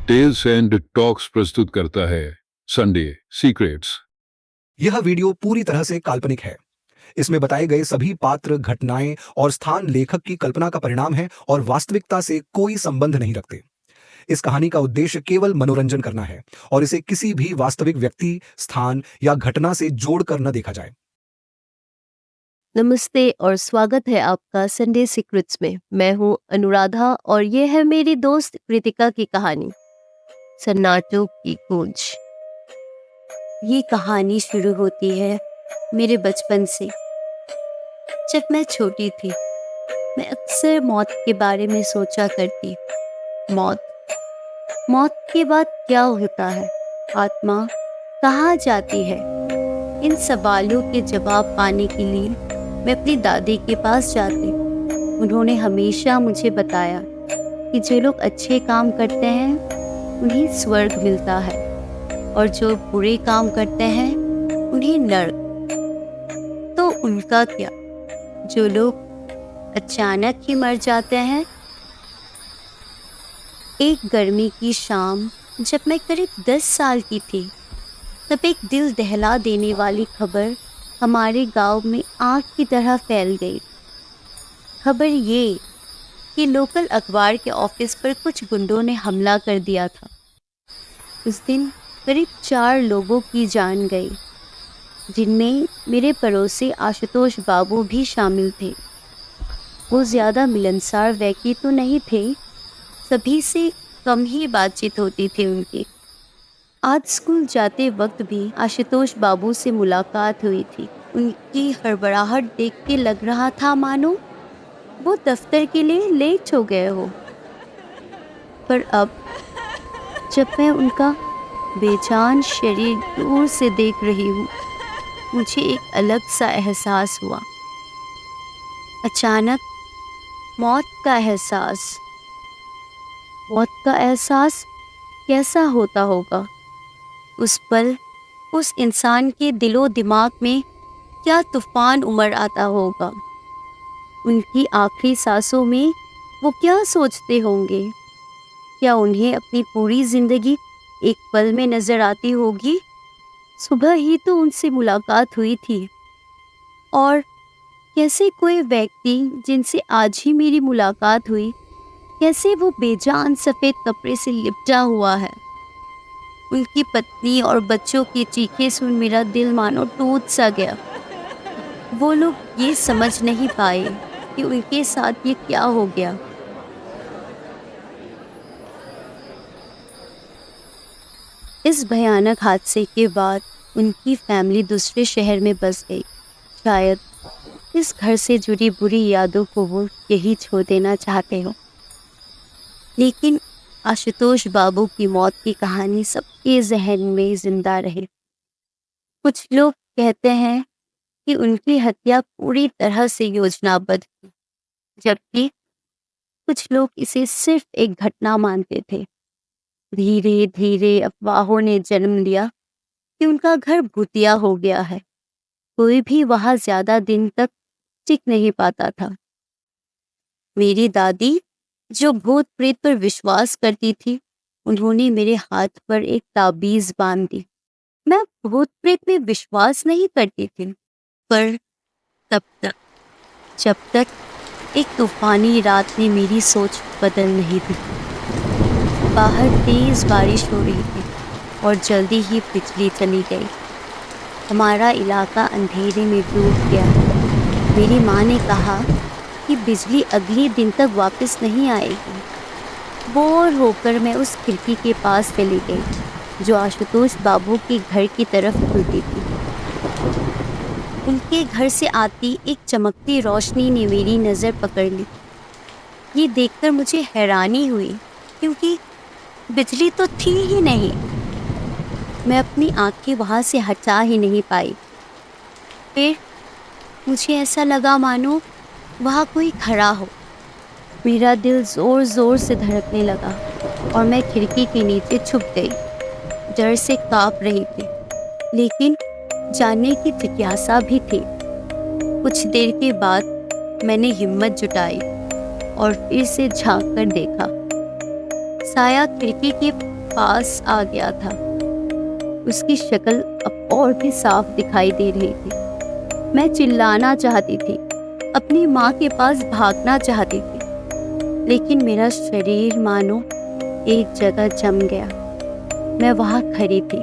Tales and talks प्रस्तुत करता है संडे सीक्रेट्स। यह वीडियो पूरी तरह से काल्पनिक है। इसमें बताए गए सभी पात्र, घटनाएं और स्थान लेखक की कल्पना का परिणाम है और वास्तविकता से कोई संबंध नहीं रखते। इस कहानी का उद्देश्य केवल मनोरंजन करना है और इसे किसी भी वास्तविक व्यक्ति, स्थान या घटना से जोड़कर न देखा जाए। नमस्ते और स्वागत है आपका संडे सीक्रेट्स में। मैं हूँ अनुराधा और ये है मेरी दोस्त कृतिका की कहानी सन्नाटों की गूंज। ये कहानी शुरू होती है मेरे बचपन से। जब मैं छोटी थी मैं अक्सर मौत के बारे में सोचा करती। मौत के बाद क्या होता है, आत्मा कहाँ जाती है? इन सवालों के जवाब पाने के लिए मैं अपनी दादी के पास जाती। उन्होंने हमेशा मुझे बताया कि जो लोग अच्छे काम करते हैं उन्हें स्वर्ग मिलता है और जो बुरे काम करते हैं उन्हें नरक। तो उनका क्या, जो लोग अचानक ही मर जाते हैं? एक गर्मी की शाम जब मैं करीब 10 साल की थी, तब एक दिल दहला देने वाली खबर हमारे गांव में आग की तरह फैल गई। खबर ये कि लोकल अखबार के ऑफिस पर कुछ गुंडों ने हमला कर दिया था। उस दिन करीब 4 लोगों की जान गई, जिनमें मेरे पड़ोसी आशुतोष बाबू भी शामिल थे। वो ज़्यादा मिलनसार व्यक्ति तो नहीं थे, सभी से कम ही बातचीत होती थी उनकी। आज स्कूल जाते वक्त भी आशुतोष बाबू से मुलाकात हुई थी। उनकी हड़बड़ाहट देख के लग रहा था मानो वो दफ्तर के लिए लेट हो गए हो। पर अब जब मैं उनका बेजान शरीर दूर से देख रही हूँ, मुझे एक अलग सा एहसास हुआ। अचानक मौत का एहसास कैसा होता होगा? उस पल उस इंसान के दिलो दिमाग में क्या तूफान उमड़ आता होगा? उनकी आखिरी सांसों में वो क्या सोचते होंगे? क्या उन्हें अपनी पूरी जिंदगी एक पल में नजर आती होगी? सुबह ही तो उनसे मुलाकात हुई थी और कैसे कोई व्यक्ति जिनसे आज ही मेरी मुलाकात हुई, कैसे वो बेजान सफेद कपड़े से लिपटा हुआ है। उनकी पत्नी और बच्चों की चीखें सुन मेरा दिल मानो टूट सा गया। वो लोग ये समझ नहीं पाए कि उनके साथ ये क्या हो गया। इस भयानक हादसे के बाद उनकी फैमिली दूसरे शहर में बस गई। शायद इस घर से जुड़ी बुरी यादों को वो यही छोड़ देना चाहते हो। लेकिन आशुतोष बाबू की मौत की कहानी सबके जहन में जिंदा रही। कुछ लोग कहते हैं कि उनकी हत्या पूरी तरह से योजनाबद्ध थी, जबकि कुछ लोग इसे सिर्फ एक घटना मानते थे। धीरे धीरे अफवाहों ने जन्म लिया कि उनका घर भूतिया हो गया है। कोई भी वहां ज्यादा दिन तक टिक नहीं पाता था। मेरी दादी, जो भूत प्रेत पर विश्वास करती थी, उन्होंने मेरे हाथ पर एक ताबीज बांध दी। मैं भूत प्रेत में विश्वास नहीं करती थी, पर जब तक एक तूफानी रात ने मेरी सोच बदल नहीं दी। बाहर तेज बारिश हो रही थी और जल्दी ही बिजली चली गई। हमारा इलाका अंधेरे में डूब गया। मेरी माँ ने कहा कि बिजली अगले दिन तक वापस नहीं आएगी। बोर होकर मैं उस खिड़की के पास चली गई जो आशुतोष बाबू के घर की तरफ खुलती थी। उनके घर से आती एक चमकती रोशनी ने मेरी नज़र पकड़ ली। ये देखकर मुझे हैरानी हुई, क्योंकि बिजली तो थी ही नहीं। मैं अपनी आंखें वहाँ से हटा ही नहीं पाई। फिर मुझे ऐसा लगा मानो वहाँ कोई खड़ा हो। मेरा दिल जोर जोर से धड़कने लगा और मैं खिड़की के नीचे छुप गई। डर से कांप रही थी, लेकिन जानने की जिज्ञासा भी थी। कुछ देर के बाद मैंने हिम्मत जुटाई और फिर से झांक कर देखा। साया खिड़की के पास आ गया था। उसकी शक्ल अब और भी साफ दिखाई दे रही थी। मैं चिल्लाना चाहती थी, अपनी माँ के पास भागना चाहती थी, लेकिन मेरा शरीर मानो एक जगह जम गया। मैं वहाँ खड़ी थी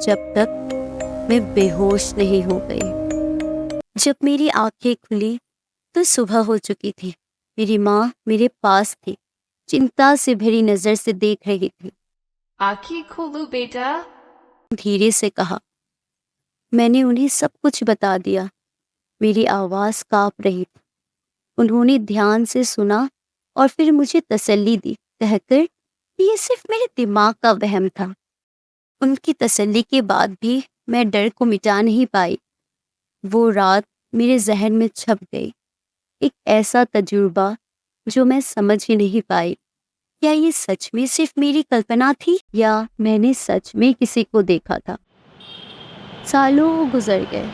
जब तक मैं बेहोश नहीं हो गई। जब मेरी आंखें खुली तो सुबह हो चुकी थी। मेरी माँ मेरे पास थी, चिंता से भरी नजर से देख रही थी। आँखें खोलो बेटा। धीरे से कहा। मैंने उन्हें सब कुछ बता दिया। मेरी आवाज कांप रही थी। उन्होंने ध्यान से सुना और फिर मुझे तसल्ली दी, कहकर कि ये सिर्फ मेरे दिमाग का वहम था। उनकी तसल्ली के बाद भी मैं डर को मिटा नहीं पाई। वो रात मेरे जहन में छप गई, एक ऐसा तजुर्बा जो मैं समझ ही नहीं पाई। क्या ये सच में सिर्फ मेरी कल्पना थी या मैंने सच में किसी को देखा था? सालों गुजर गए,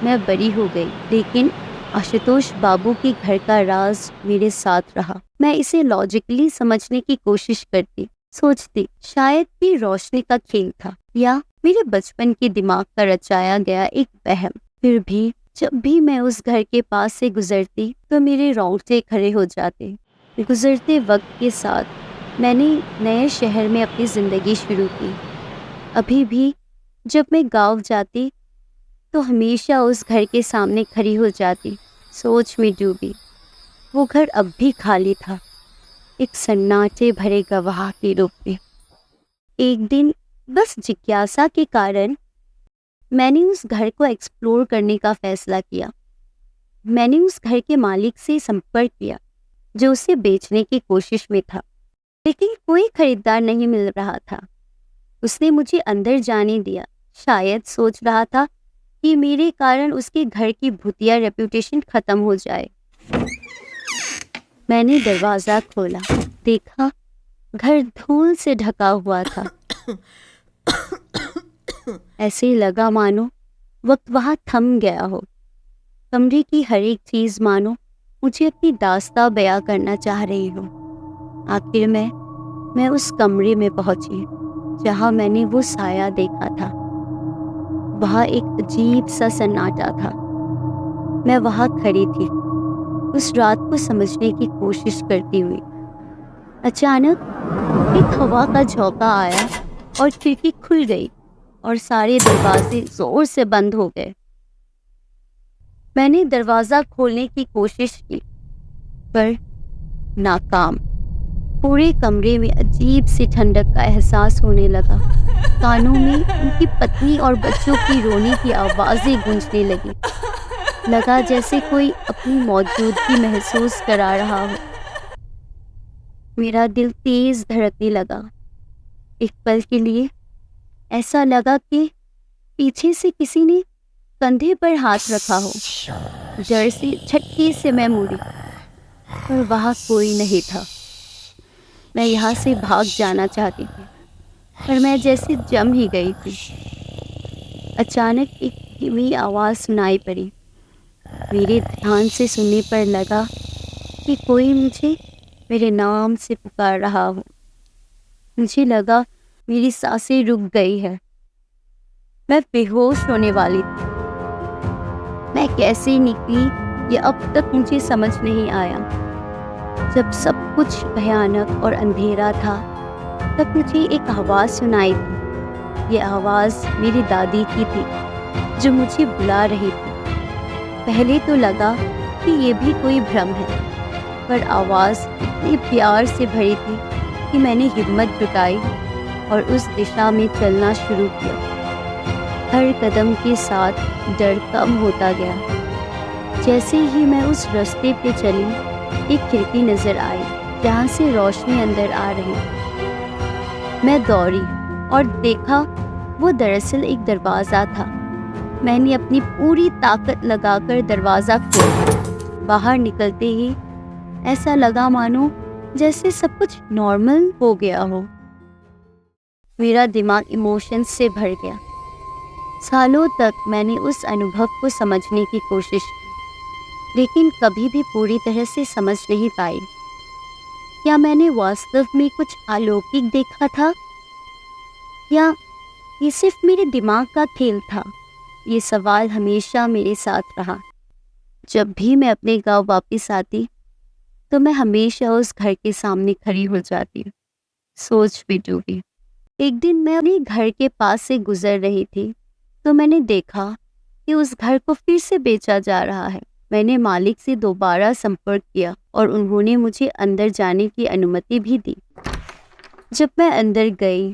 मैं बड़ी हो गई, लेकिन आशुतोष बाबू के घर का राज मेरे साथ रहा। मैं इसे लॉजिकली समझने की कोशिश करती, सोचती शायद भी रोशनी का खेल था या मेरे बचपन के दिमाग का रचाया गया एक वहम। फिर भी जब भी मैं उस घर के पास से गुजरती तो मेरे रोंगटे खड़े हो जाते। गुजरते वक्त के साथ मैंने नए शहर में अपनी जिंदगी शुरू की। अभी भी जब मैं गांव जाती तो हमेशा उस घर के सामने खड़ी हो जाती, सोच में डूबी। वो घर अब भी खाली था, एक सन्नाटे भरे गवाह के रूप में। एक दिन बस जिज्ञासा के कारण मैंने उस घर को एक्सप्लोर करने का फैसला किया। मैंने उस घर के मालिक से संपर्क किया जो उसे बेचने की कोशिश में था, लेकिन कोई खरीदार नहीं मिल रहा था। उसने मुझे अंदर जाने दिया, शायद सोच रहा था कि मेरे कारण उसके घर की भूतिया रेपुटेशन खत्म हो जाए। मैंने दरवाजा खोला, देखा घर धूल से ढका हुआ था। ऐसे लगा मानो वक्त वहां थम गया हो। कमरे की हर एक चीज मानो मुझे अपनी दास्तां बयां करना चाह रही हो। आखिर मैं उस कमरे में पहुंची जहां मैंने वो साया देखा था। वहां एक अजीब सा सन्नाटा था। मैं वहां खड़ी थी, उस रात को समझने की कोशिश करती हुई। अचानक एक हवा का झोंका आया और खिड़की खुल गई और सारे दरवाजे जोर से बंद हो गए। मैंने दरवाजा खोलने की कोशिश की पर नाकाम। पूरे कमरे में अजीब सी ठंडक का एहसास होने लगा। कानों में उनकी पत्नी और बच्चों की रोने की आवाजें गूंजने लगी। लगा जैसे कोई अपनी मौजूदगी महसूस करा रहा हो। मेरा दिल तेज धड़कने लगा। एक पल के लिए ऐसा लगा कि पीछे से किसी ने कंधे पर हाथ रखा हो। डर से झटके से मैं मुड़ी, पर वहां कोई नहीं था। मैं यहाँ से भाग जाना चाहती थी, पर मैं जैसे जम ही गई थी। अचानक एक धीमी आवाज़ सुनाई पड़ी। मेरे ध्यान से सुनने पर लगा कि कोई मुझे मेरे नाम से पुकार रहा हो। मुझे लगा मेरी सांसें रुक गई है। मैं बेहोश होने वाली थी। मैं कैसे निकली ये अब तक मुझे समझ नहीं आया। जब सब कुछ भयानक और अंधेरा था तब मुझे एक आवाज़ सुनाई दी। ये आवाज़ मेरी दादी की थी जो मुझे बुला रही थी। पहले तो लगा कि ये भी कोई भ्रम है, पर आवाज़ इतने प्यार से भरी थी कि मैंने हिम्मत जुटाई और उस दिशा में चलना शुरू किया। हर कदम के साथ डर कम होता गया। जैसे ही मैं उस रास्ते पे चली, एक खिड़की नजर आई जहाँ से रोशनी अंदर आ रही। मैं दौड़ी और देखा वो दरअसल एक दरवाज़ा था। मैंने अपनी पूरी ताकत लगाकर दरवाज़ा खोला। बाहर निकलते ही ऐसा लगा मानो जैसे सब कुछ नॉर्मल हो गया हो। मेरा दिमाग इमोशंस से भर गया। सालों तक मैंने उस अनुभव को समझने की कोशिश की, लेकिन कभी भी पूरी तरह से समझ नहीं पाई। क्या मैंने वास्तव में कुछ अलौकिक देखा था या ये सिर्फ मेरे दिमाग का खेल था? ये सवाल हमेशा मेरे साथ रहा। जब भी मैं अपने गांव वापस आती तो मैं हमेशा उस घर के सामने खड़ी हो जाती, सोच में डूबी। एक दिन मैं अपने घर के पास से गुजर रही थी तो मैंने देखा कि उस घर को फिर से बेचा जा रहा है। मैंने मालिक से दोबारा संपर्क किया और उन्होंने मुझे अंदर जाने की अनुमति भी दी। जब मैं अंदर गई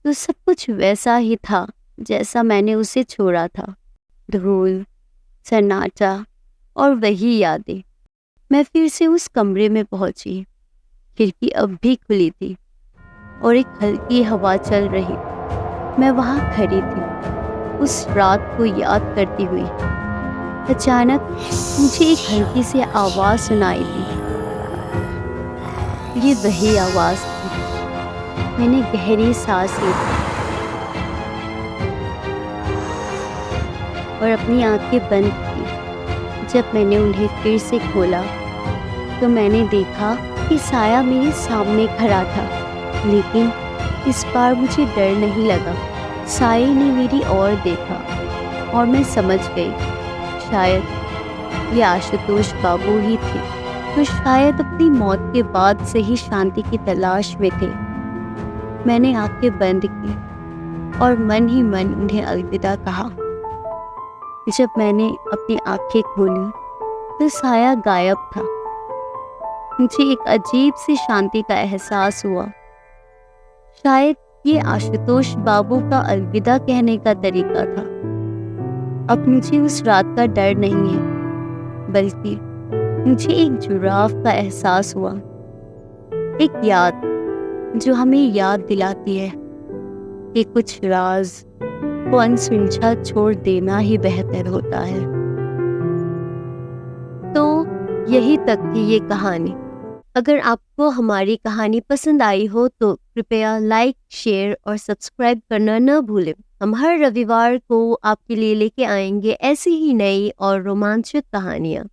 तो सब कुछ वैसा ही था जैसा मैंने उसे छोड़ा था। धूल, सन्नाटा और वही यादें। मैं फिर से उस कमरे में पहुंची। खिड़की अब भी खुली थी और एक हल्की हवा चल रही। मैं वहां खड़ी थी उस रात को याद करती हुई। अचानक मुझे एक हल्की सी आवाज सुनाई दी। ये वही आवाज थी। मैंने गहरी सांस ली और अपनी आंखें बंद की। जब मैंने उन्हें फिर से खोला तो मैंने देखा कि साया मेरे सामने खड़ा था, लेकिन इस बार मुझे डर नहीं लगा। साये ने मेरी ओर देखा और मैं समझ गई, शायद ये आशुतोष बाबू ही थे, तो शायद अपनी मौत के बाद से ही शांति की तलाश में थे। मैंने आंखें बंद की और मन ही मन उन्हें अलविदा कहा। जब मैंने अपनी आंखें खोली तो साया गायब था। मुझे एक अजीब सी शांति का एहसास हुआ। शायद ये आशुतोष बाबू का अलविदा कहने का तरीका था। अब मुझे उस रात का डर नहीं है, बल्कि मुझे एक जुड़ाव का एहसास हुआ। एक याद जो हमें याद दिलाती है कि कुछ राज को अनसुलझा छोड़ देना ही बेहतर होता है। तो यही तक थी ये कहानी। अगर आपको हमारी कहानी पसंद आई हो तो कृपया लाइक, शेयर और सब्सक्राइब करना न भूलें। हम हर रविवार को आपके लिए लेके आएंगे ऐसी ही नई और रोमांचक कहानियाँ।